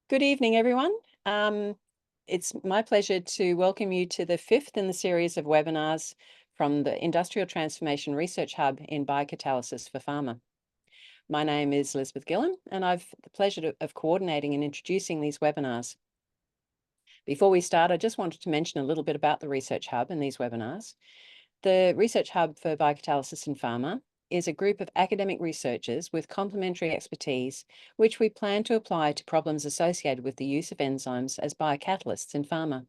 Good evening, everyone. It's my pleasure to welcome you to the fifth in the series of webinars from the Industrial Transformation Research Hub in Biocatalysis for Pharma. My name is Elizabeth Gillam, and I've the pleasure of coordinating and introducing these webinars. Before we start, I just wanted to mention a little bit about the Research Hub and these webinars. The Research Hub for Biocatalysis in Pharma is a group of academic researchers with complementary expertise, which we plan to apply to problems associated with the use of enzymes as biocatalysts in pharma.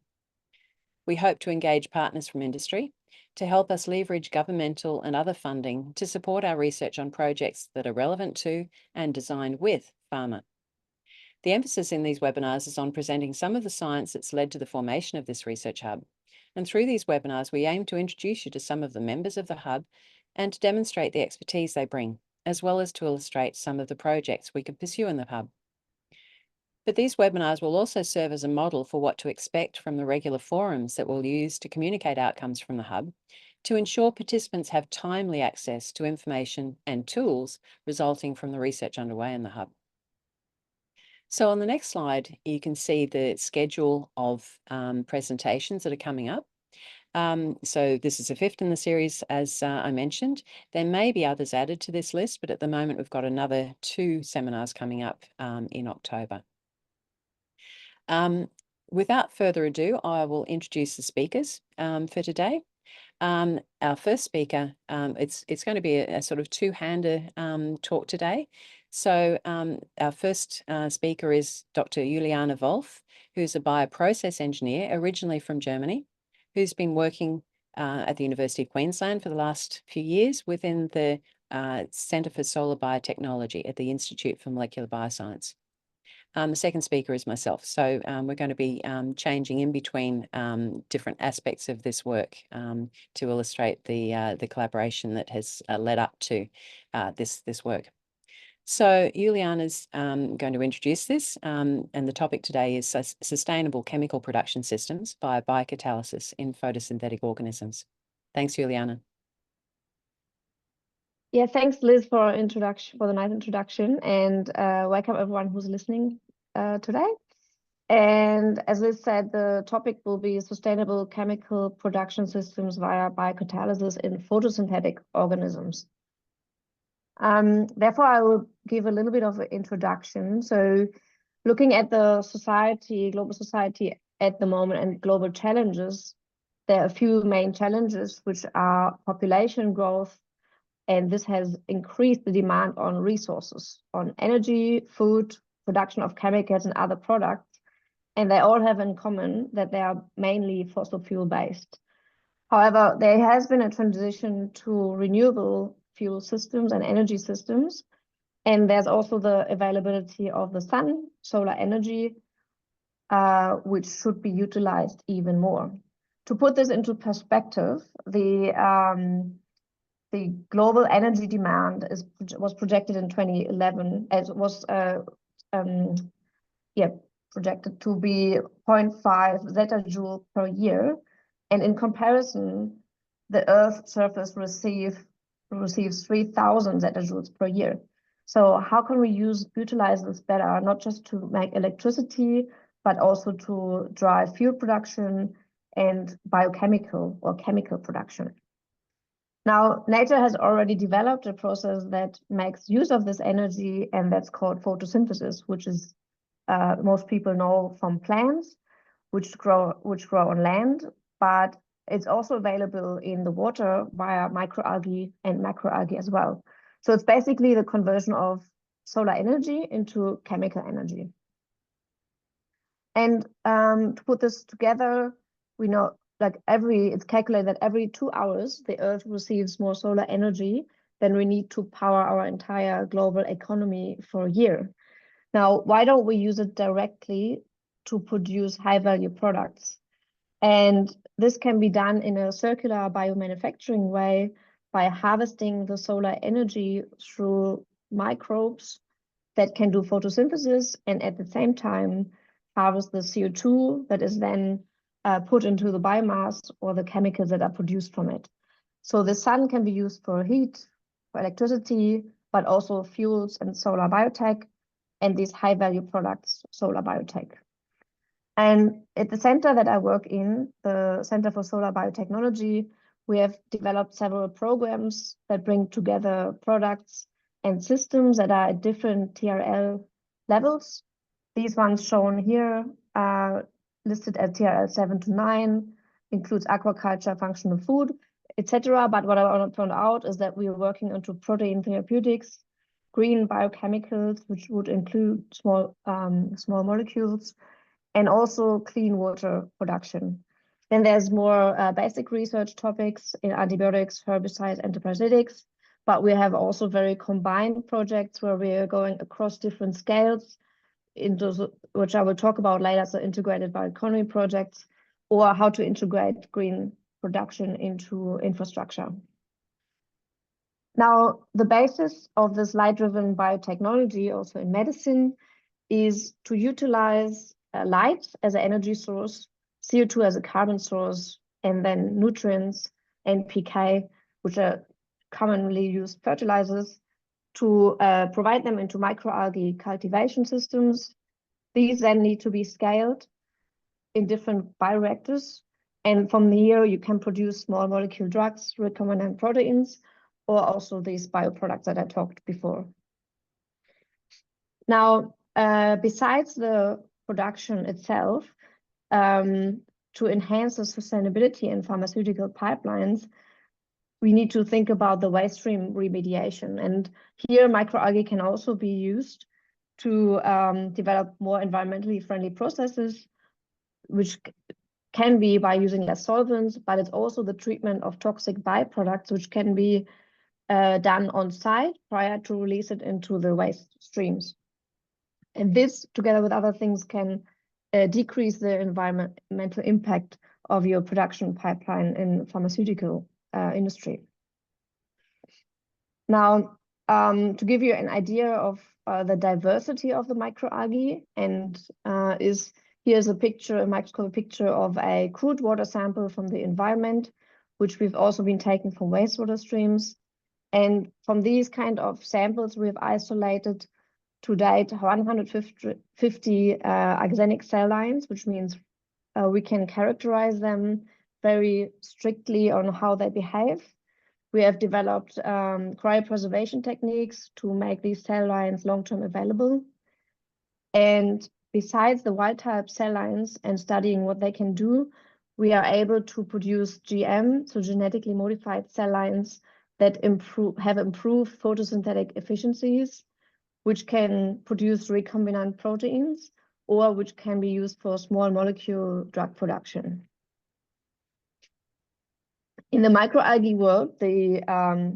We hope to engage partners from industry to help us leverage governmental and other funding to support our research on projects that are relevant to and designed with pharma. The emphasis in these webinars is on presenting some of the science that's led to the formation of this research hub. And through these webinars, we aim to introduce you to some of the members of the hub and to demonstrate the expertise they bring, as well as to illustrate some of the projects we could pursue in the hub. But these webinars will also serve as a model for what to expect from the regular forums that we'll use to communicate outcomes from the hub, to ensure participants have timely access to information and tools resulting from the research underway in the hub. So on the next slide, you can see the schedule of presentations that are coming up. So this is the fifth in the series, as I mentioned. There may be others added to this list, but at the moment we've got another 2 seminars coming up in October. Without further ado, I will introduce the speakers for today. Our first speaker, it's going to be a sort of two-hander talk today. So our first speaker is Dr. Juliane Wolf, who's a bioprocess engineer originally from Germany, who's been working at the University of Queensland for the last few years within the Centre for Solar Biotechnology at the Institute for Molecular Bioscience. The second speaker is myself. So we're going to be changing in between different aspects of this work to illustrate the collaboration that has led up to this work. So Juliane is going to introduce this, and the topic today is sustainable chemical production systems via biocatalysis in photosynthetic organisms. Thanks, Juliane. Yeah, thanks, Liz, for the nice introduction, and welcome everyone who's listening today. And as Liz said, the topic will be sustainable chemical production systems via biocatalysis in photosynthetic organisms. Therefore, I will give a little bit of an introduction. So looking at the global society at the moment and global challenges, there are a few main challenges, which are population growth, and this has increased the demand on resources, on energy, food, production of chemicals and other products. And they all have in common that they are mainly fossil fuel based. However, there has been a transition to renewable fuel systems and energy systems. And there's also the availability of the sun, solar energy, which should be utilized even more. To put this into perspective, the global energy demand was projected in 2011 as was projected to be 0.5 zettajoule per year, and in comparison, the Earth's surface receives 3,000 zetajoules per year. So how can we utilize this better, not just to make electricity, but also to drive fuel production and biochemical or chemical production? Now, nature has already developed a process that makes use of this energy, and that's called photosynthesis, which is most people know from plants, which grow on land, but it's also available in the water via microalgae and macroalgae as well. So it's basically the conversion of solar energy into chemical energy. And to put this together, we know it's calculated that every 2 hours, the Earth receives more solar energy than we need to power our entire global economy for a year. Now, why don't we use it directly to produce high-value products? And this can be done in a circular biomanufacturing way by harvesting the solar energy through microbes that can do photosynthesis and at the same time harvest the CO2 that is then put into the biomass or the chemicals that are produced from it. So the sun can be used for heat, for electricity, but also fuels and solar biotech. and these high-value products, solar biotech. And at the center that I work in, the Center for Solar Biotechnology, we have developed several programs that bring together products and systems that are at different TRL levels. These ones shown here are listed at TRL 7 to 9, includes aquaculture, functional food, etc. But what I want to point out is that we are working onto protein therapeutics, green biochemicals, which would include small molecules, and also clean water production. Then there's more basic research topics in antibiotics, herbicides, and parasitics, but we have also very combined projects where we are going across different scales, into which I will talk about later, so integrated bioeconomy projects, or how to integrate green production into infrastructure. Now, the basis of this light-driven biotechnology, also in medicine, is to utilize light as an energy source, CO2 as a carbon source, and then nutrients, NPK, which are commonly used fertilizers, to provide them into microalgae cultivation systems. These then need to be scaled in different bioreactors. And from here, you can produce small molecule drugs, recombinant proteins, or also these bioproducts that I talked before. Now, besides the production itself, to enhance the sustainability in pharmaceutical pipelines, we need to think about the waste stream remediation. And here, microalgae can also be used to develop more environmentally friendly processes, which can be by using less solvents, but it's also the treatment of toxic byproducts, which can be done on site prior to release it into the waste streams. And this, together with other things, can decrease the environmental impact of your production pipeline in pharmaceutical industry. Now, to give you an idea of the diversity of the microalgae, and here's a picture, a microscopic picture of a crude water sample from the environment, which we've also been taking from wastewater streams. And from these kind of samples, we have isolated to date 150 arsenic cell lines, which means we can characterize them very strictly on how they behave. We have developed cryopreservation techniques to make these cell lines long-term available. And besides the wild-type cell lines and studying what they can do, we are able to produce GM, so genetically modified cell lines that have improved photosynthetic efficiencies, which can produce recombinant proteins, or which can be used for small molecule drug production. In the microalgae world, the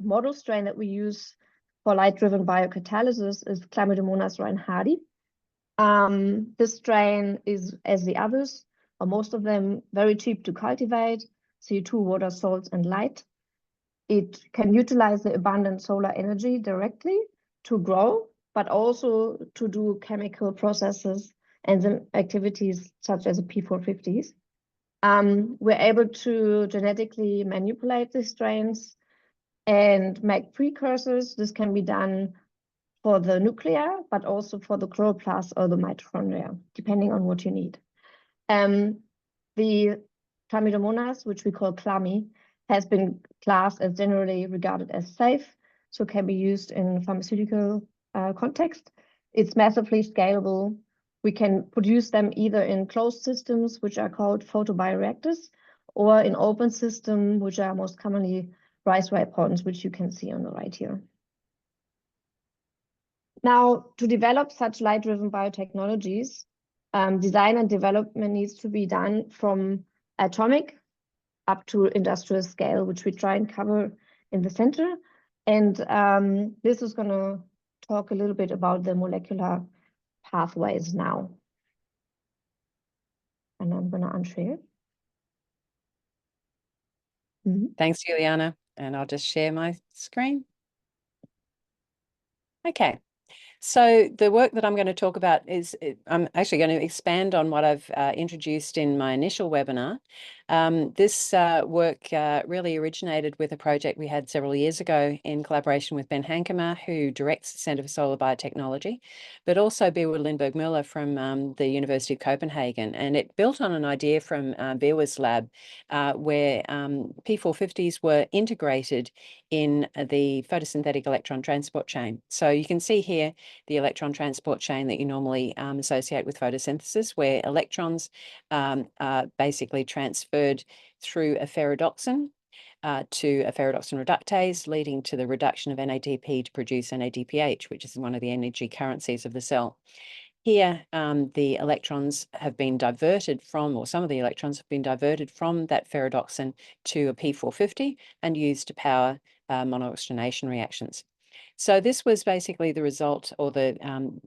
model strain that we use for light-driven biocatalysis is Chlamydomonas reinhardti. This strain is, as the others, or most of them, very cheap to cultivate, CO2, water, salts, and light. It can utilize the abundant solar energy directly to grow, but also to do chemical processes and activities such as the P450s. We're able to genetically manipulate these strains and make precursors. This can be done for the nuclei, but also for the chloroplast or the mitochondria, depending on what you need. The Chlamydomonas, which we call CLAMI, has been classed as generally regarded as safe, so can be used in pharmaceutical context. It's massively scalable. We can produce them either in closed systems, which are called photobioreactors, or in open systems, which are most commonly rice-rye ponds, which you can see on the right here. Now, to develop such light-driven biotechnologies, design and development needs to be done from atomic up to industrial scale, which we try and cover in the center. And this is going to talk a little bit about the molecular pathways now. And I'm going to unshare. Thanks, Juliana. And I'll just share my screen. Okay. So the work that I'm going to talk about is, I'm actually going to expand on what I've introduced in my initial webinar. This work really originated with a project we had several years ago in collaboration with Ben Hankemer, who directs the Centre for Solar Biotechnology, but also Birwa Lindberg-Muller from the University of Copenhagen. And it built on an idea from Birwa's lab, where P450s were integrated in the photosynthetic electron transport chain. So you can see here the electron transport chain that you normally associate with photosynthesis, where electrons are basically transferred through a ferredoxin to a ferredoxin reductase, leading to the reduction of NADP to produce NADPH, which is one of the energy currencies of the cell. Here, the electrons have been diverted from, or some of the electrons have been diverted from that ferredoxin to a P450 and used to power monooxygenation reactions. So this was basically the result, or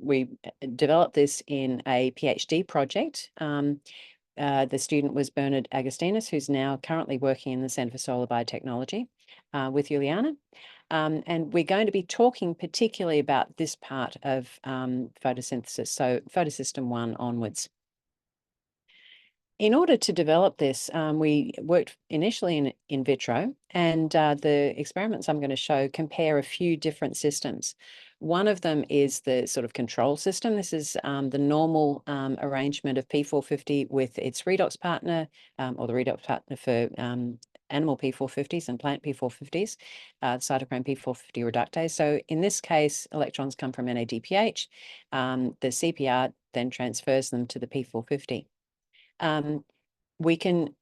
we developed this in a PhD project. The student was Bernard Agustinus, who's now currently working in the Centre for Solar Biotechnology with Juliane. And we're going to be talking particularly about this part of photosynthesis, so photosystem 1 onwards. In order to develop this, we worked initially in vitro, and the experiments I'm going to show compare a few different systems. One of them is the sort of control system. This is the normal arrangement of P450 with its redox partner, or the redox partner for animal P450s and plant P450s, cytochrome P450 reductase. So in this case, electrons come from NADPH. The CPR then transfers them to the P450. We can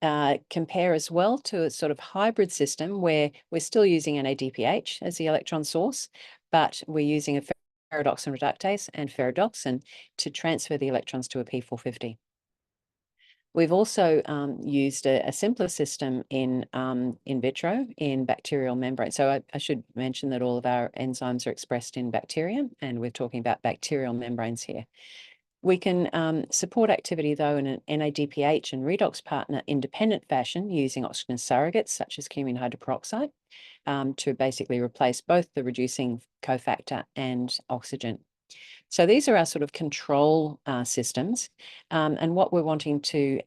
compare as well to a sort of hybrid system where we're still using NADPH as the electron source, but we're using a ferredoxin reductase and ferredoxin to transfer the electrons to a P450. We've also used a simpler system in vitro in bacterial membrane. So I should mention that all of our enzymes are expressed in bacteria, and we're talking about bacterial membranes here. We can support activity, though, in an NADPH and redox partner independent fashion using oxygen surrogates such as cumene hydroperoxide to basically replace both the reducing cofactor and oxygen. So these are our sort of control systems, and what we're wanting to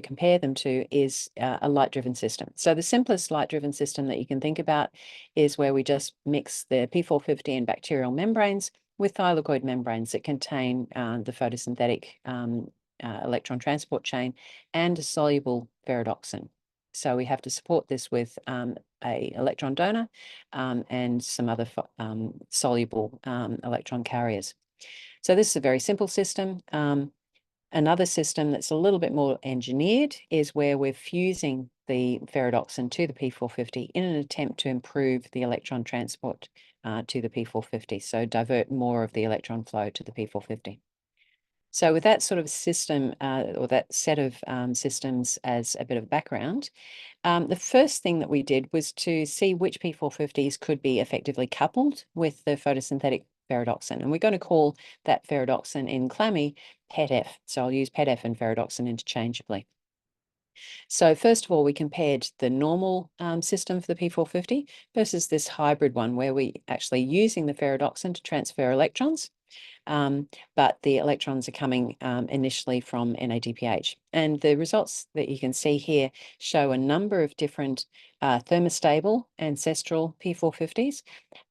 compare them to is a light-driven system. So the simplest light-driven system that you can think about is where we just mix the P450 and bacterial membranes with thylakoid membranes that contain the photosynthetic electron transport chain and a soluble ferredoxin. So we have to support this with a electron donor and some other soluble electron carriers. So this is a very simple system. Another system that's a little bit more engineered is where we're fusing the ferredoxin to the P450 in an attempt to improve the electron transport to the P450, so divert more of the electron flow to the P450. So with that sort of system, or that set of systems as a bit of background, the first thing that we did was to see which P450s could be effectively coupled with the photosynthetic ferredoxin. And we're going to call that ferredoxin in CLAMI PETF. So I'll use PETF and ferredoxin interchangeably. So first of all, we compared the normal system for the P450 versus this hybrid one where we actually using the ferredoxin to transfer electrons. But the electrons are coming initially from NADPH. And the results that you can see here show a number of different thermostable ancestral P450s.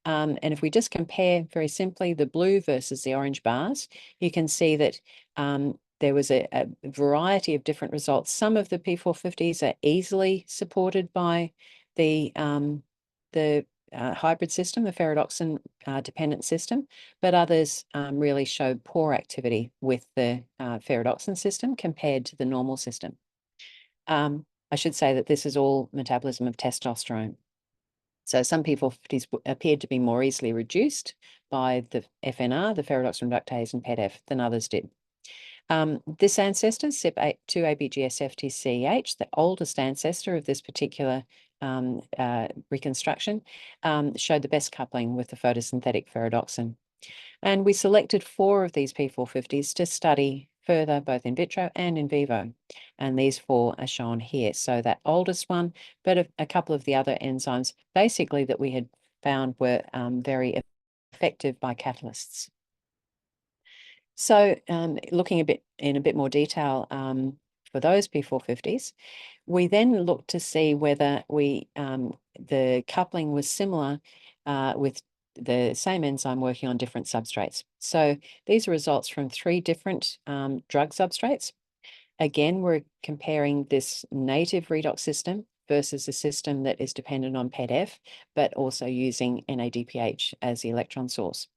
And if we just compare very simply the blue versus the orange bars, you can see that there was a variety of different results. Some of the P450s are easily supported by the hybrid system, the ferredoxin dependent system, but others really show poor activity with the ferredoxin system compared to the normal system. I should say that this is all metabolism of testosterone. So some P450s appeared to be more easily reduced by the FNR, the ferredoxin reductase and PETF, than others did. This ancestor, Sept2-ABGSFTCH, the oldest ancestor of this particular reconstruction, showed the best coupling with the photosynthetic ferredoxin. And we selected 4 of these P450s to study further, both in vitro and in vivo. And these 4 are shown here. So that oldest one, but a couple of the other enzymes, basically that we had found were very effective biocatalysts. So looking in a bit more detail for those P450s, we then looked to see whether the coupling was similar with the same enzyme working on different substrates. So these are results from 3 different drug substrates. Again, we're comparing this native redox system versus a system that is dependent on PEDF, but also using NADPH as the electron source.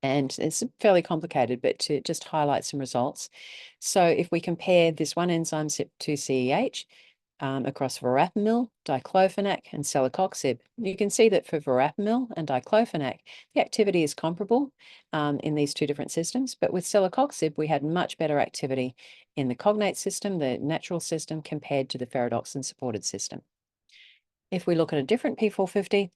And it's fairly complicated, but to just highlight some results. So if we compare this one enzyme, Sept2CEH, across verapamil, diclofenac, and celecoxib, you can see that for verapamil and diclofenac, the activity is comparable in these 2 different systems. But with celecoxib, we had much better activity in the cognate system, the natural system, compared to the ferredoxin-supported system. If we look at a different P450,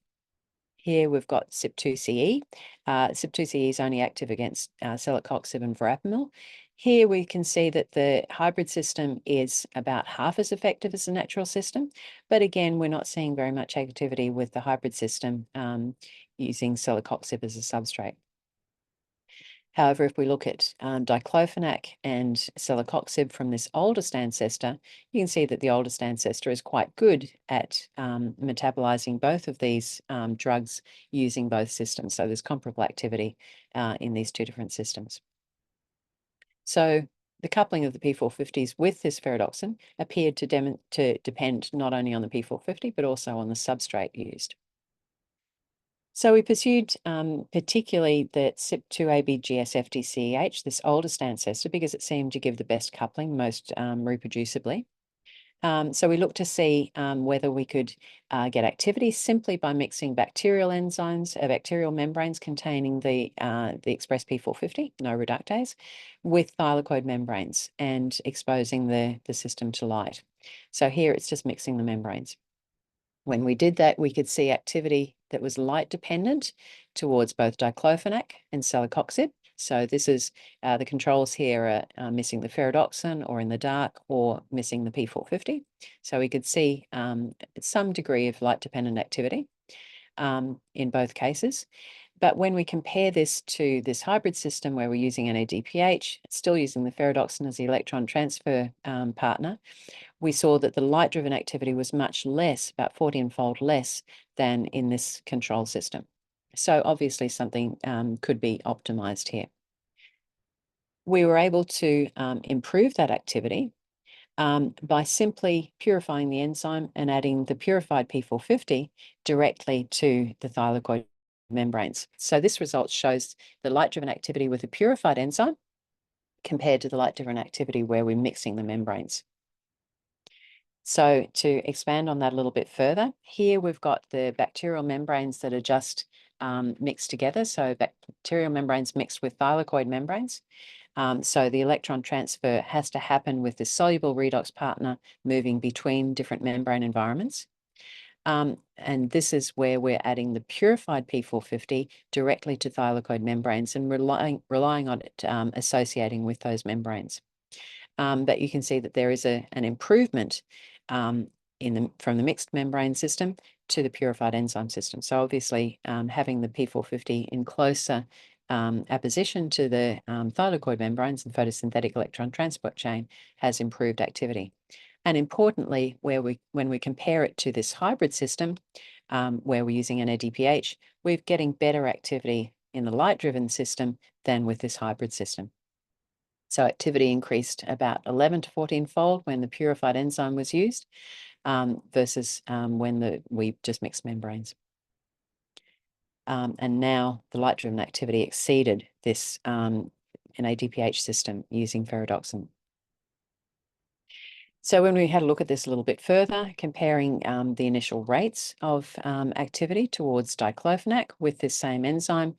here we've got Sept2CE. Sept2CE is only active against celecoxib and verapamil. Here we can see that the hybrid system is about half as effective as the natural system, but again, we're not seeing very much activity with the hybrid system using celecoxib as a substrate. However, if we look at diclofenac and celecoxib from this oldest ancestor, you can see that the oldest ancestor is quite good at metabolizing both of these drugs using both systems. So there's comparable activity in these 2 different systems. So the coupling of the P450s with this ferredoxin appeared to depend not only on the P450, but also on the substrate used. So we pursued particularly the Sept2ABGSFTCEH, this oldest ancestor, because it seemed to give the best coupling most reproducibly. So we looked to see whether we could get activity simply by mixing bacterial enzymes, bacterial membranes containing the expressed P450, no reductase, with thylakoid membranes and exposing the system to light. So here it's just mixing the membranes. When we did that, we could see activity that was light dependent towards both diclofenac and celecoxib. So this is the controls here are missing the ferredoxin or in the dark or missing the P450. So we could see some degree of light dependent activity in both cases. But when we compare this to this hybrid system where we're using NADPH, still using the ferredoxin as the electron transfer partner, we saw that the light-driven activity was much less, about 14-fold less than in this control system. So obviously something could be optimized here. We were able to improve that activity by simply purifying the enzyme and adding the purified P450 directly to the thylakoid membranes. So this result shows the light-driven activity with a purified enzyme compared to the light-driven activity where we're mixing the membranes. So to expand on that a little bit further, here we've got the bacterial membranes that are just mixed together. So bacterial membranes mixed with thylakoid membranes. So the electron transfer has to happen with the soluble redox partner moving between different membrane environments. And this is where we're adding the purified P450 directly to thylakoid membranes and relying on it associating with those membranes. But you can see that there is an improvement from the mixed membrane system to the purified enzyme system. So obviously having the P450 in closer apposition to the thylakoid membranes and photosynthetic electron transport chain has improved activity. And importantly, when we compare it to this hybrid system, where we're using NADPH, we're getting better activity in the light-driven system than with this hybrid system. So activity increased about 11 to 14-fold when the purified enzyme was used versus when we just mixed membranes. And now the light-driven activity exceeded this NADPH system using ferredoxin. So when we had a look at this a little bit further, comparing the initial rates of activity towards diclofenac with this same enzyme,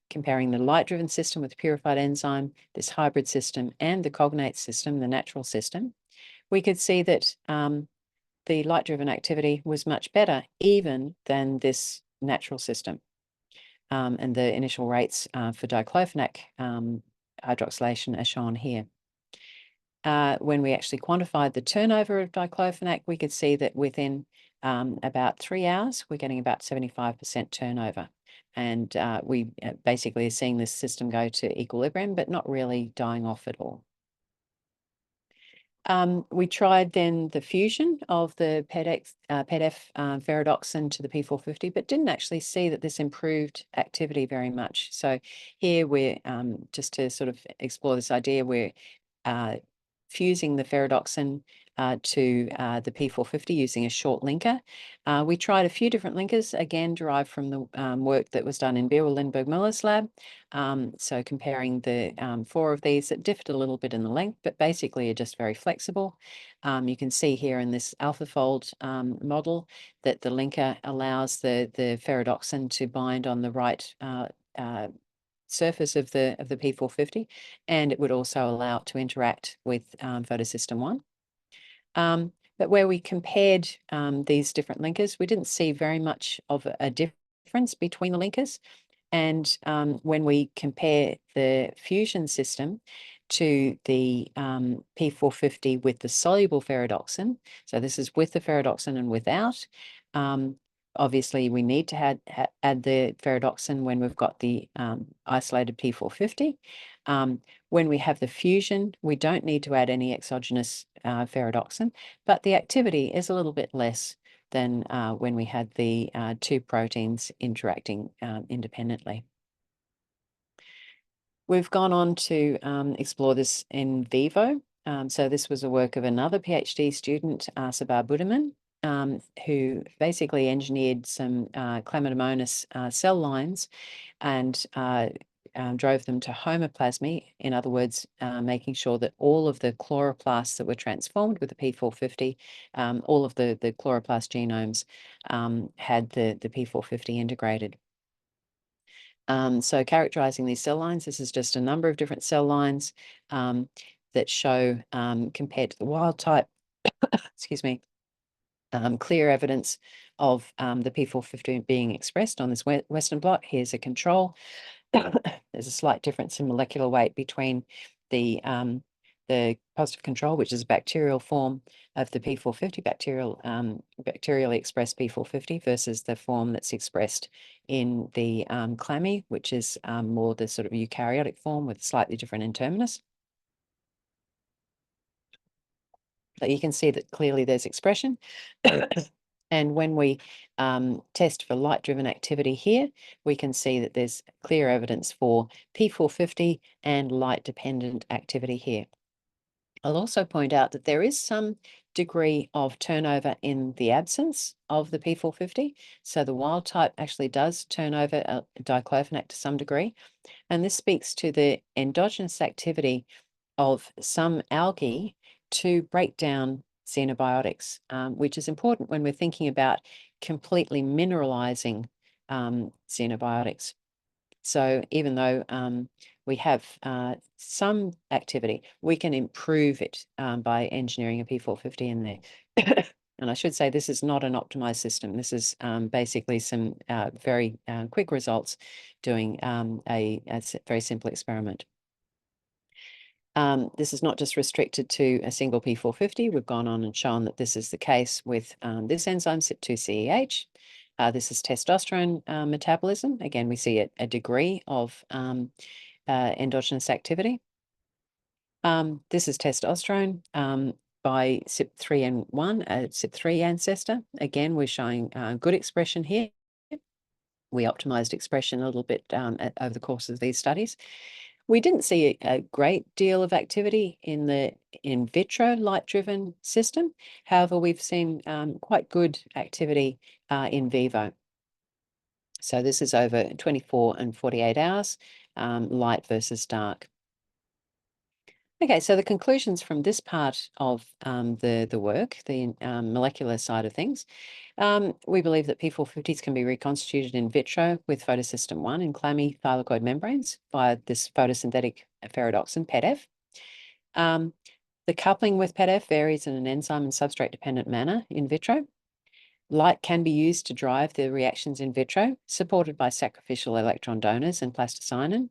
comparing the light-driven system with purified enzyme, this hybrid system, and the cognate system, the natural system, we could see that the light-driven activity was much better even than this natural system. And the initial rates for diclofenac hydroxylation are shown here. When we actually quantified the turnover of diclofenac, we could see that within about 3 hours, we're getting about 75% turnover. and we basically are seeing this system go to equilibrium, but not really dying off at all. We tried then the fusion of the PEDF ferredoxin to the P450, but didn't actually see that this improved activity very much. So here we're, just to sort of explore this idea, we're fusing the ferredoxin to the P450 using a short linker. We tried a few different linkers, again derived from the work that was done in Birol Lindberg-Muller's lab. So comparing the 4 of these that differed a little bit in the length, but basically are just very flexible. You can see here in this AlphaFold model that the linker allows the ferredoxin to bind on the right surface of the P450, and it would also allow it to interact with photosystem 1. But where we compared these different linkers, we didn't see very much of a difference between the linkers. And when we compare the fusion system to the P450 with the soluble ferredoxin, so this is with the ferredoxin and without, obviously we need to add the ferredoxin when we've got the isolated P450. When we have the fusion, we don't need to add any exogenous ferredoxin, but the activity is a little bit less than when we had the 2 proteins interacting independently. We've gone on to explore this in vivo. So this was a work of another PhD student, Sabar Budiman, who basically engineered some Chlamydomonas cell lines and drove them to homoplasmy, in other words, making sure that all of the chloroplasts that were transformed with the P450, all of the chloroplast genomes had the P450 integrated. So characterizing these cell lines, this is just a number of different cell lines that show, compared to the wild type, excuse me, clear evidence of the P450 being expressed on this Western blot. Here's a control. There's a slight difference in molecular weight between the positive control, which is a bacterial form of the P450, bacterially expressed P450, versus the form that's expressed in the clammy, which is more the sort of eukaryotic form with slightly different N-terminus. So you can see that clearly there's expression. And when we test for light-driven activity here, we can see that there's clear evidence for P450 and light-dependent activity here. I'll also point out that there is some degree of turnover in the absence of the P450. So the wild type actually does turn over diclofenac to some degree. And this speaks to the endogenous activity of some algae to break down xenobiotics, which is important when we're thinking about completely mineralizing xenobiotics. So even though we have some activity, we can improve it by engineering a P450 in there. And I should say this is not an optimized system. This is basically some very quick results doing a very simple experiment. This is not just restricted to a single P450. We've gone on and shown that this is the case with this enzyme, Sept2CEH. This is testosterone metabolism. Again, we see a degree of endogenous activity. This is testosterone by CYP3N1, a CYP3 ancestor. Again, we're showing good expression here. We optimized expression a little bit over the course of these studies. We didn't see a great deal of activity in the in vitro light-driven system. However, we've seen quite good activity in vivo. So this is over 24 and 48 hours, light versus dark. Okay, so the conclusions from this part of the work, the molecular side of things, we believe that P450s can be reconstituted in vitro with photosystem 1 in clammy thylakoid membranes via this photosynthetic ferredoxin, PEDF. The coupling with PEDF varies in an enzyme and substrate-dependent manner in vitro. Light can be used to drive the reactions in vitro, supported by sacrificial electron donors and plasticinin.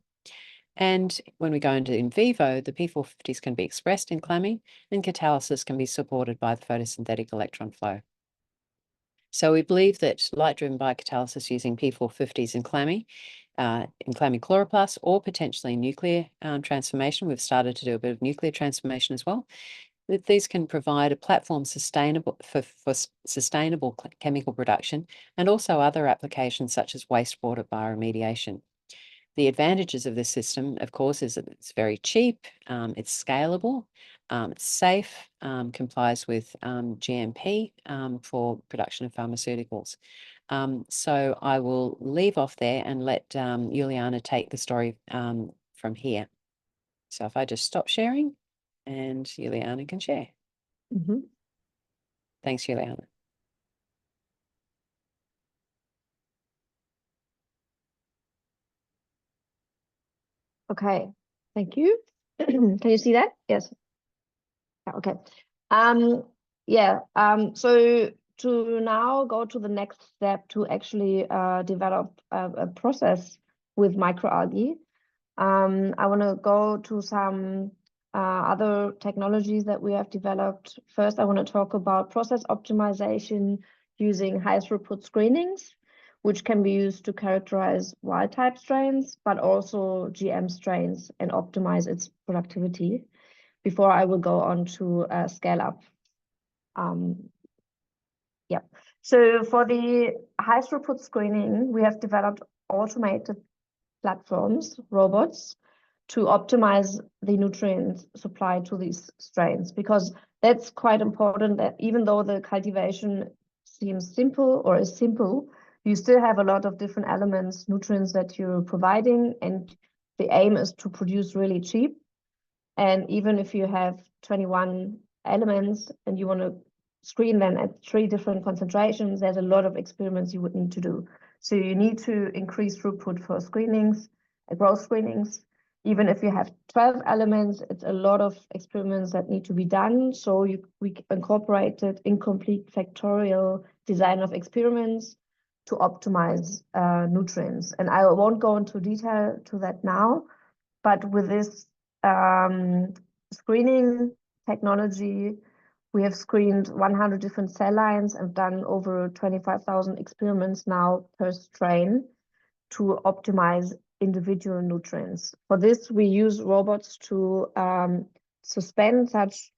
And when we go into in vivo, the P450s can be expressed in clammy, and catalysis can be supported by the photosynthetic electron flow. So we believe that light-driven biocatalysis using P450s in chloroplasts, or potentially nuclear transformation. We've started to do a bit of nuclear transformation as well. That these can provide a platform for sustainable chemical production, and also other applications such as wastewater bioremediation. The advantages of this system, of course, is that it's very cheap, it's scalable, it's safe, complies with GMP for production of pharmaceuticals. So I will leave off there and let Juliane take the story from here. So if I just stop sharing and Juliane can share. Mm-hmm. Thanks, Juliane. Okay, thank you. Can you see that? Yes. Okay. So to now go to the next step to actually develop a process with microalgae, I want to go to some other technologies that we have developed. First, I want to talk about process optimization using high throughput screenings, which can be used to characterize wild type strains, but also GM strains and optimize its productivity. Before I will go on to scale up. So for the high throughput screening, we have developed automated platforms, robots, to optimize the nutrient supply to these strains, because that's quite important, that even though the cultivation seems simple or is simple, you still have a lot of different elements, nutrients that you're providing, and the aim is to produce really cheap. And even if you have 21 elements and you want to screen them at 3 different concentrations, there's a lot of experiments you would need to do. So you need to increase throughput for screenings, growth screenings. Even if you have 12 elements, it's a lot of experiments that need to be done. So we incorporated incomplete factorial design of experiments to optimize nutrients. And I won't go into detail to that now, but with this screening technology, we have screened 100 different cell lines and done over 25,000 experiments now per strain to optimize individual nutrients. For this, we use robots to suspend such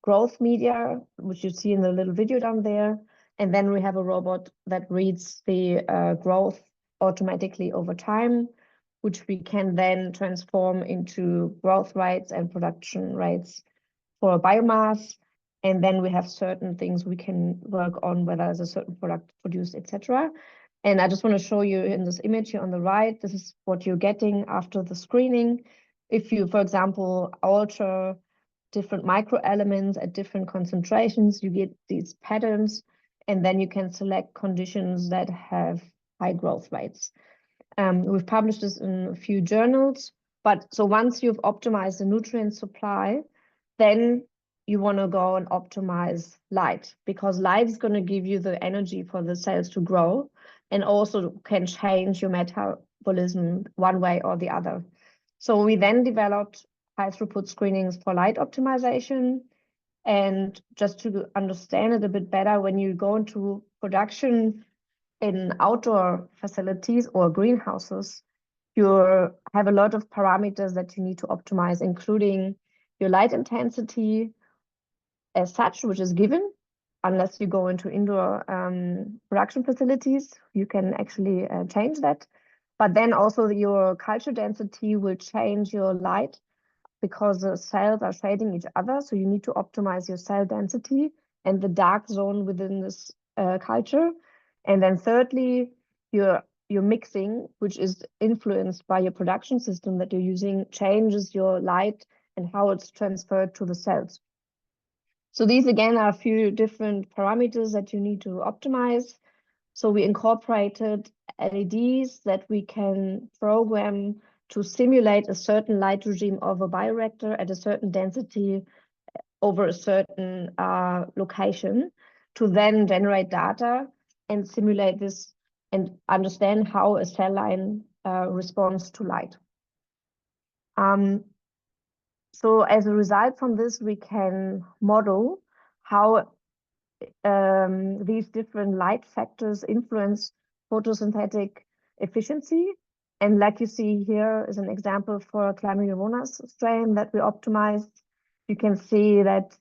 growth media, which you see in the little video down there. And then we have a robot that reads the growth automatically over time, which we can then transform into growth rates and production rates for biomass. And then we have certain things we can work on, whether there's a certain product produced, etc. And I just want to show you in this image here on the right, this is what you're getting after the screening. If you, for example, alter different microelements at different concentrations, you get these patterns, and then you can select conditions that have high growth rates. We've published this in a few journals, but so once you've optimized the nutrient supply, then you want to go and optimize light, because light is going to give you the energy for the cells to grow and also can change your metabolism one way or the other. So we then developed high throughput screenings for light optimization. And just to understand it a bit better, when you go into production in outdoor facilities or greenhouses, you have a lot of parameters that you need to optimize, including your light intensity as such, which is given. Unless you go into indoor production facilities, you can actually change that. But then also your culture density will change your light, because the cells are shading each other. So you need to optimize your cell density and the dark zone within this culture. And then thirdly, your mixing, which is influenced by your production system that you're using, changes your light and how it's transferred to the cells. So these again are a few different parameters that you need to optimize. So we incorporated LEDs that we can program to simulate a certain light regime of a bioreactor at a certain density over a certain location, to then generate data and simulate this and understand how a cell line responds to light. So as a result from this, we can model how these different light factors influence photosynthetic efficiency. And like you see here is an example for a Chlamydomonas strain that we optimized. You can see that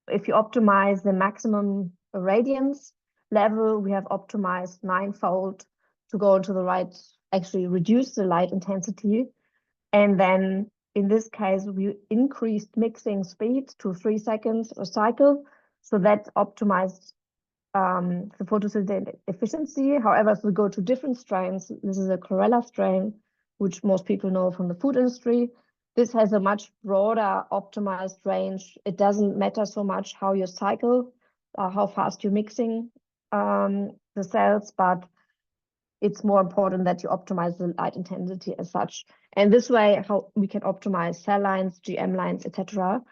if you optimize the maximum radiance level, we have optimized 9-fold to go into the right, actually reduce the light intensity. And then in this case, we increased mixing speed to 3 seconds a cycle. So that optimized the photosynthetic efficiency. However, if we go to different strains, this is a chlorella strain, which most people know from the food industry. This has a much broader optimized range. It doesn't matter so much how you cycle, how fast you're mixing the cells, but it's more important that you optimize the light intensity as such. And this way, how we can optimize cell lines, GM lines, etc.,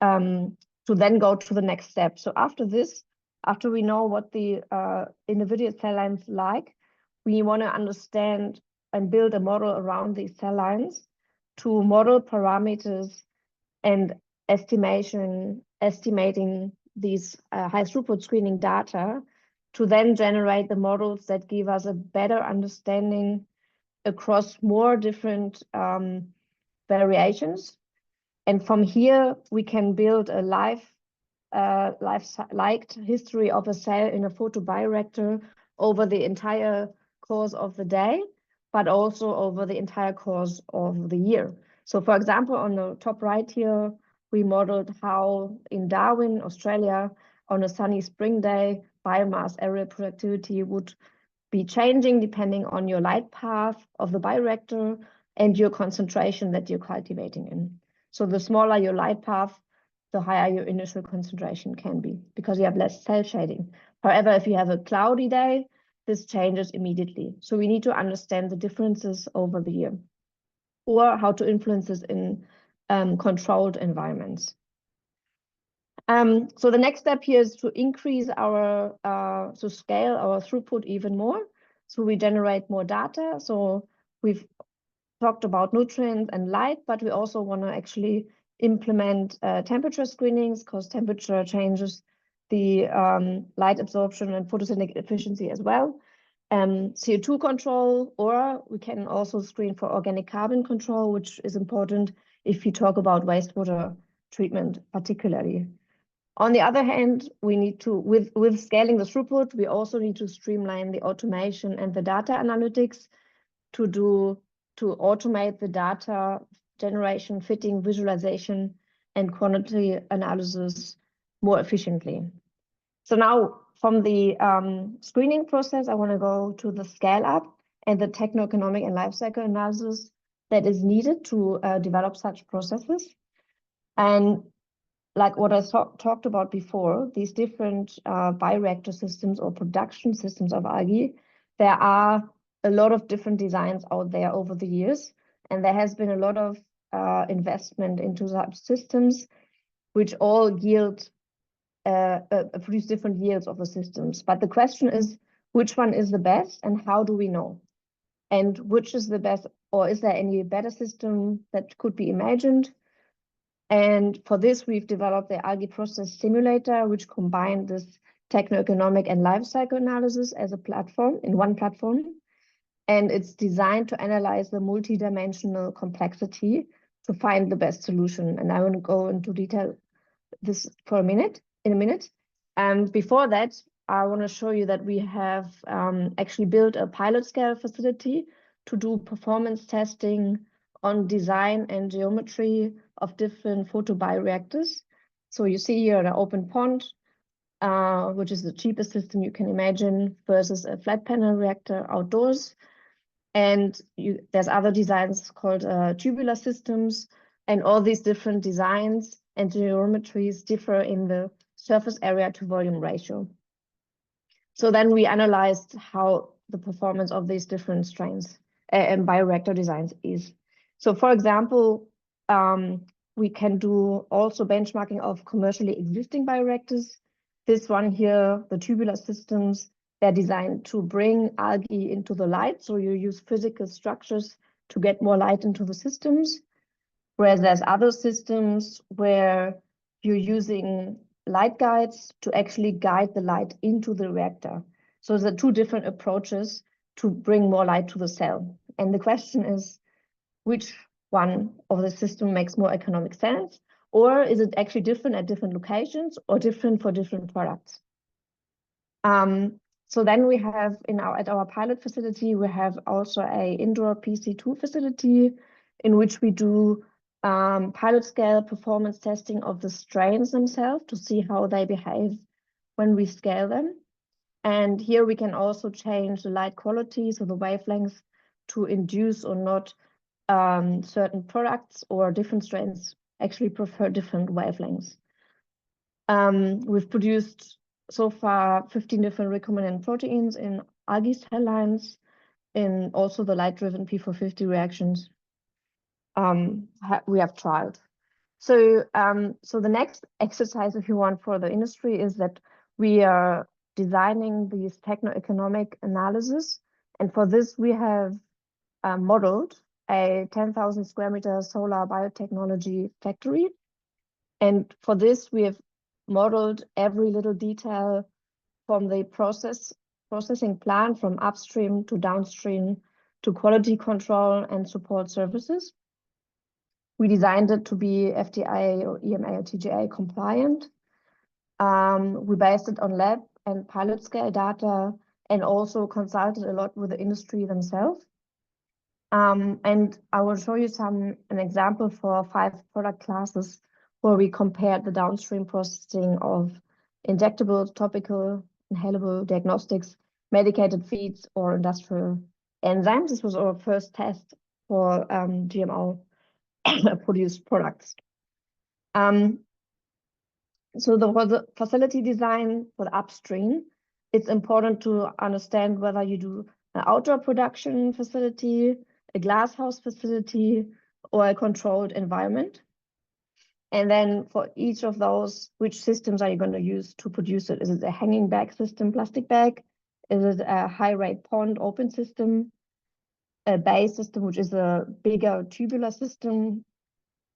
to then go to the next step. So after this, after we know what the individual cell lines like, we want to understand and build a model around these cell lines to model parameters and estimating these high throughput screening data to then generate the models that give us a better understanding across more different variations. And from here, we can build a life-liked history of a cell in a photobioreactor over the entire course of the day, but also over the entire course of the year. So for example, on the top right here, we modeled how in Darwin, Australia, on a sunny spring day, biomass area productivity would be changing depending on your light path of the bioreactor and your concentration that you're cultivating in. So the smaller your light path, the higher your initial concentration can be because you have less cell shading. However, if you have a cloudy day, this changes immediately. So we need to understand the differences over the year or how to influence this in controlled environments. So the next step here is to increase our, to scale our throughput even more. So we generate more data. So we've talked about nutrients and light, but we also want to actually implement temperature screenings because temperature changes the light absorption and photosynthetic efficiency as well. CO2 control, or we can also screen for organic carbon control, which is important if you talk about wastewater treatment particularly. On the other hand, we need to, with scaling the throughput, we also need to streamline the automation and the data analytics to automate the data generation, fitting, visualization, and quantity analysis more efficiently. So now from the screening process, I want to go to the scale up and the techno-economic and life cycle analysis that is needed to develop such processes. And like what I talked about before, these different bioreactor systems or production systems of algae, there are a lot of different designs out there over the years. And there has been a lot of investment into such systems, which all yield, produce different yields of the systems. But the question is, which one is the best and how do we know? And which is the best, or is there any better system that could be imagined? And for this, we've developed the algae process simulator, which combined this techno-economic and life cycle analysis as a platform in one platform. And it's designed to analyze the multidimensional complexity to find the best solution. And I want to go into detail this for a minute. Before that, I want to show you that we have actually built a pilot scale facility to do performance testing on design and geometry of different photobioreactors. So you see here an open pond, which is the cheapest system you can imagine versus a flat panel reactor outdoors. And there's other designs called tubular systems, and all these different designs and geometries differ in the surface area to volume ratio. So then we analyzed how the performance of these different strains and bioreactor designs is. So for example, we can do also benchmarking of commercially existing bioreactors. This one here, the tubular systems, they're designed to bring algae into the light. So you use physical structures to get more light into the systems. Whereas there's other systems where you're using light guides to actually guide the light into the reactor. So there are two different approaches to bring more light to the cell. And the question is, which one of the system makes more economic sense? Or is it actually different at different locations or different for different products? So then we have at our pilot facility, we have also a indoor PC2 facility in which we do pilot scale performance testing of the strains themselves to see how they behave when we scale them. And here we can also change the light quality, so the wavelengths, to induce or not certain products, or different strains actually prefer different wavelengths. We've produced so far 15 different recombinant proteins in algae cell lines, in also the light-driven P450 reactions we have trialed. So, so the next exercise, if you want, for the industry is that we are designing these techno-economic analysis. And for this, we have modeled a 10,000 square meter solar biotechnology factory. And for this, we have modeled every little detail from the processing plant, from upstream to downstream to quality control and support services. We designed it to be FDA or EMA or TGA compliant. We based it on lab and pilot scale data, and also consulted a lot with the industry themselves. And I will show you an example for 5 product classes where we compared the downstream processing of injectable, topical, inhalable diagnostics, medicated feeds, or industrial enzymes. This was our first test for GMO produced products. So for the facility design for the upstream, it's important to understand whether you do an outdoor production facility, a glasshouse facility, or a controlled environment. And then for each of those, which systems are you going to use to produce it? Is it a hanging bag system, plastic bag? Is it a high rate pond open system? A bay system, which is a bigger tubular system?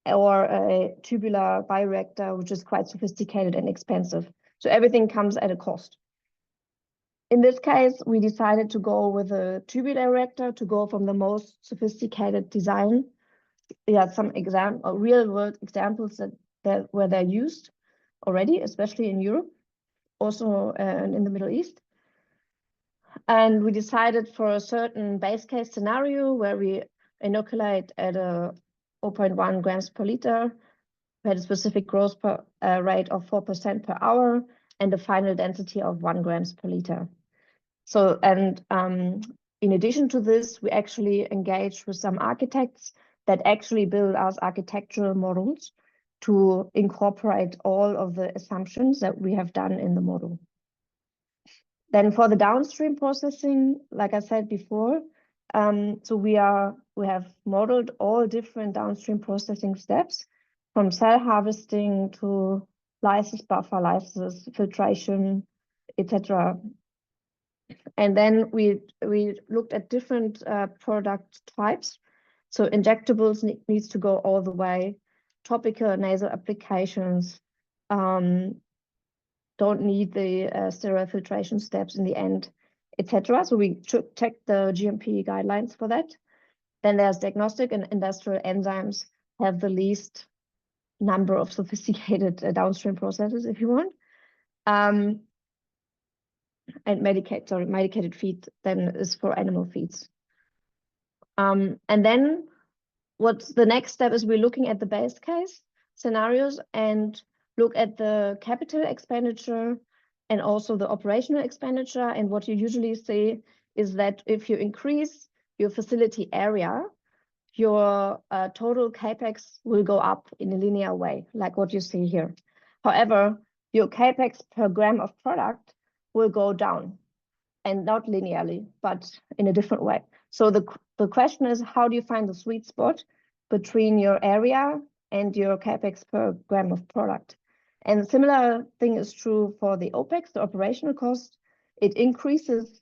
Or a tubular bioreactor, which is quite sophisticated and expensive. So everything comes at a cost. In this case, we decided to go with a tubular reactor to go from the most sophisticated design. We had some real world examples where they're used already, especially in Europe, also in the Middle East. And we decided for a certain base case scenario where we inoculate at a 0.1 grams per liter. We had a specific growth rate of 4% per hour and a final density of 1 grams per liter. So, and in addition to this, we actually engaged with some architects that actually build us architectural models to incorporate all of the assumptions that we have done in the model. Then for the downstream processing, like I said before, so we have modeled all different downstream processing steps, from cell harvesting to lysis, buffer lysis, filtration, etc. And then we looked at different product types. So injectables needs to go all the way. Topical nasal applications don't need the sterile filtration steps in the end, etc. So we checked the GMP guidelines for that. Then there's diagnostic and industrial enzymes have the least number of sophisticated downstream processes, if you want. And medicated feed then is for animal feeds. And then what's the next step is we're looking at the base case scenarios and look at the capital expenditure and also the operational expenditure. And what you usually see is that if you increase your facility area, your total capex will go up in a linear way, like what you see here. However, your capex per gram of product will go down, and not linearly, but in a different way. So the question is, how do you find the sweet spot between your area and your capex per gram of product? And a similar thing is true for the OPEX, the operational cost. It increases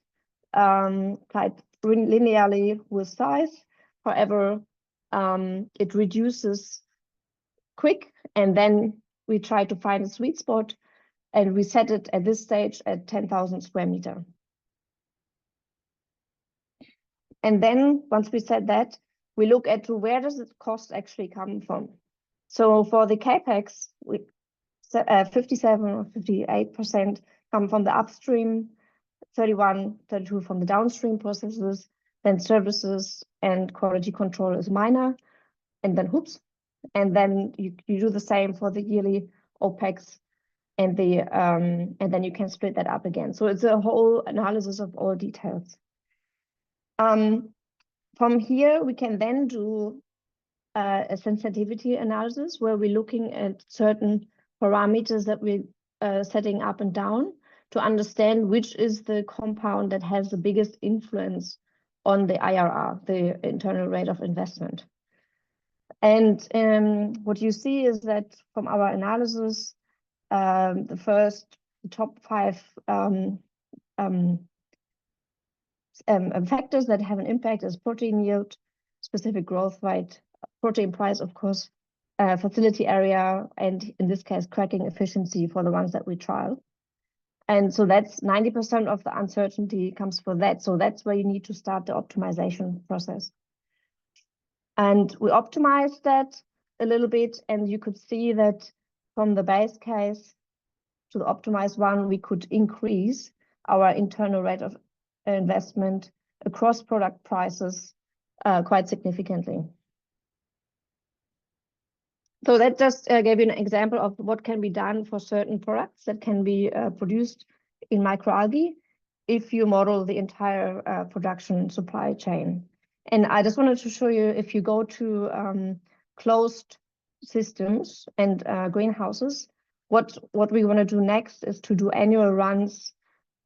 quite linearly with size. However, it reduces quick, and then we try to find a sweet spot And we set it at this stage at 10,000 square meter. And then once we set that, we look at where does the cost actually come from. So for the CapEx, 57 or 58% come from the upstream, 32 from the downstream processes, then services and quality control is minor, and then hoops. And then you do the same for the yearly OPEX, and then you can split that up again. So it's a whole analysis of all details. From here, we can then do a sensitivity analysis where we're looking at certain parameters that we're setting up and down to understand which is the compound that has the biggest influence on the IRR, the internal rate of investment. And what you see is that from our analysis, the top 5 factors that have an impact is protein yield, specific growth rate, protein price, of course, facility area, and in this case, cracking efficiency for the ones that we trial. And so that's 90% of the uncertainty comes for that. So that's where you need to start the optimization process. And we optimized that a little bit, and you could see that from the base case to the optimized one, we could increase our internal rate of investment across product prices quite significantly. So that just gave you an example of what can be done for certain products that can be produced in microalgae if you model the entire production supply chain. And I just wanted to show you, if you go to closed systems and greenhouses, what we want to do next is to do annual runs,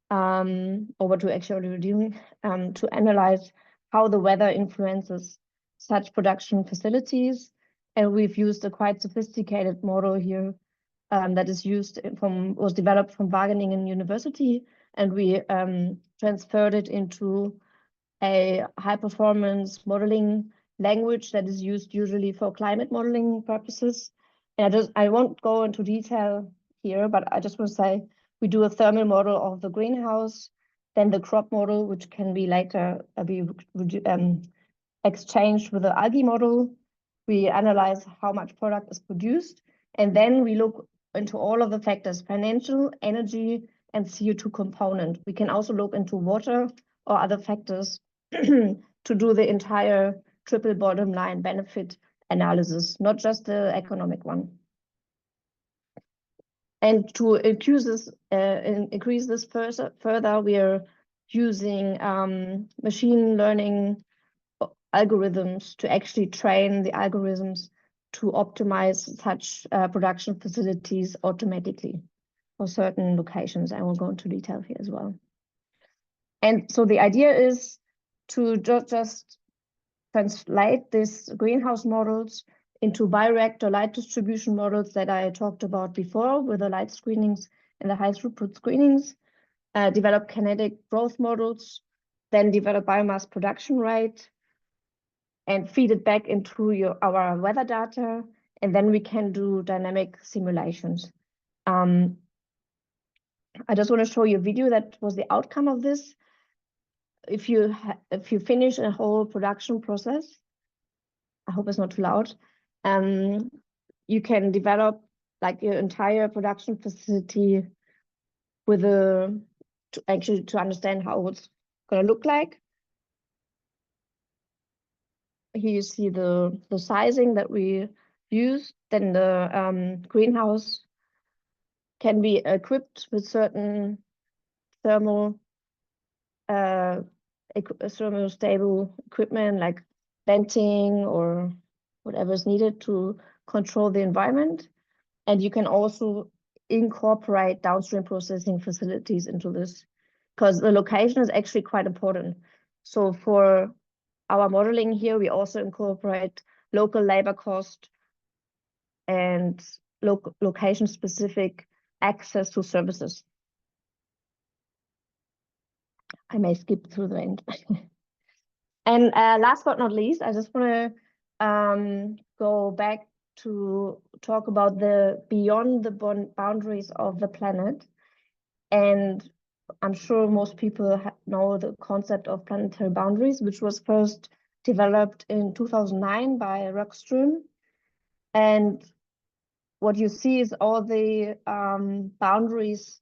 or what we're actually doing, to analyze how the weather influences such production facilities. And we've used a quite sophisticated model here that was developed from Wageningen University, and we transferred it into a high-performance modeling language that is used usually for climate modeling purposes. And I won't go into detail here, but I just want to say we do a thermal model of the greenhouse, then the crop model, which can be later be exchanged with the algae model. We analyze how much product is produced, and then we look into all of the factors: financial, energy, and CO2 component. We can also look into water or other factors to do the entire triple bottom line benefit analysis, not just the economic one. And to increase this further, we are using machine learning algorithms to actually train the algorithms to optimize such production facilities automatically for certain locations. I will go into detail here as well. And so the idea is to just translate these greenhouse models into bioreactor light distribution models that I talked about before with the light screenings and the high throughput screenings, develop kinetic growth models, then develop biomass production rate, and feed it back into our weather data, and then we can do dynamic simulations. I just want to show you a video that was the outcome of this. If you finish a whole production process, I hope it's not too loud, you can develop like your entire production facility with to understand how it's going to look like. Here you see the sizing that we use. Then the greenhouse can be equipped with certain thermostable equipment like venting or whatever is needed to control the environment. And you can also incorporate downstream processing facilities into this, because the location is actually quite important. So for our modeling here, we also incorporate local labor cost and location-specific access to services. I may skip through the end. And last but not least, I just want to go back to talk about the beyond the boundaries of the planet. And I'm sure most people know the concept of planetary boundaries, which was first developed in 2009 by Rockström. And what you see is all the boundaries.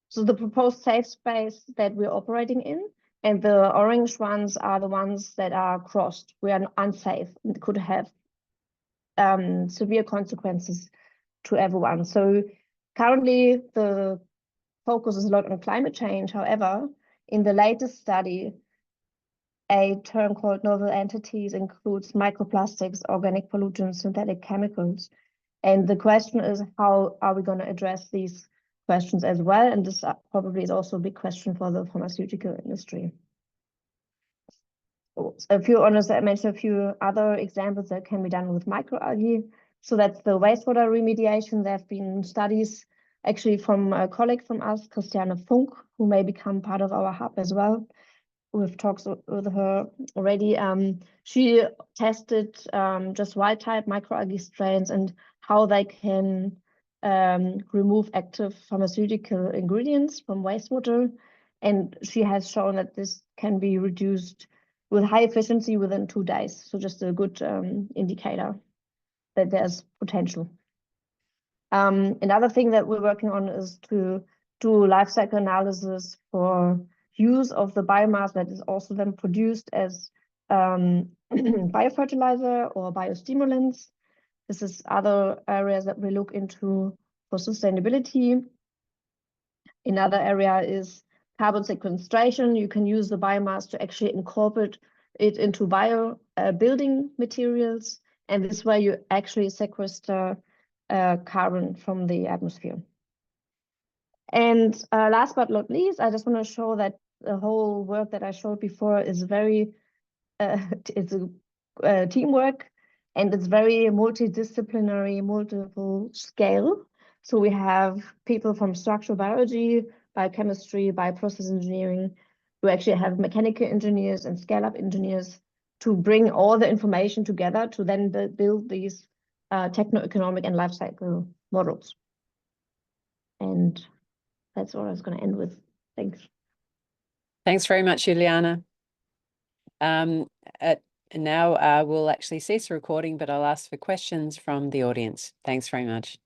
So the proposed safe space that we're operating in, and the orange ones are the ones that are crossed. We are unsafe and could have severe consequences to everyone. So currently the focus is a lot on climate change. However, in the latest study, a term called novel entities includes microplastics, organic pollutants, synthetic chemicals. And the question is, how are we going to address these questions as well? And this probably is also a big question for the pharmaceutical industry. A few honors, I mentioned a few other examples that can be done with microalgae. So that's the wastewater remediation. There have been studies actually from a colleague from us, Christiane Funk, who may become part of our hub as well. We've talked with her already. She tested just wild type microalgae strains and how they can remove active pharmaceutical ingredients from wastewater. And she has shown that this can be reduced with high efficiency within 2 days. So just a good indicator that there's potential. Another thing that we're working on is to do life cycle analysis for use of the biomass that is also then produced as biofertilizer or biostimulants. This is other areas that we look into for sustainability. Another area is carbon sequestration. You can use the biomass to actually incorporate it into bio building materials. And this way you actually sequester carbon from the atmosphere. And last but not least, I just want to show that the whole work that I showed before is very, it's a teamwork, and it's very multidisciplinary, multiple scale. So we have people from structural biology, biochemistry, bioprocess engineering. We actually have mechanical engineers and scale-up engineers to bring all the information together to then build these techno-economic and life cycle models. And that's what I was going to end with. Thanks. Thanks very much, Juliane. Now we'll actually cease the recording, but I'll ask for questions from the audience. Thanks very much.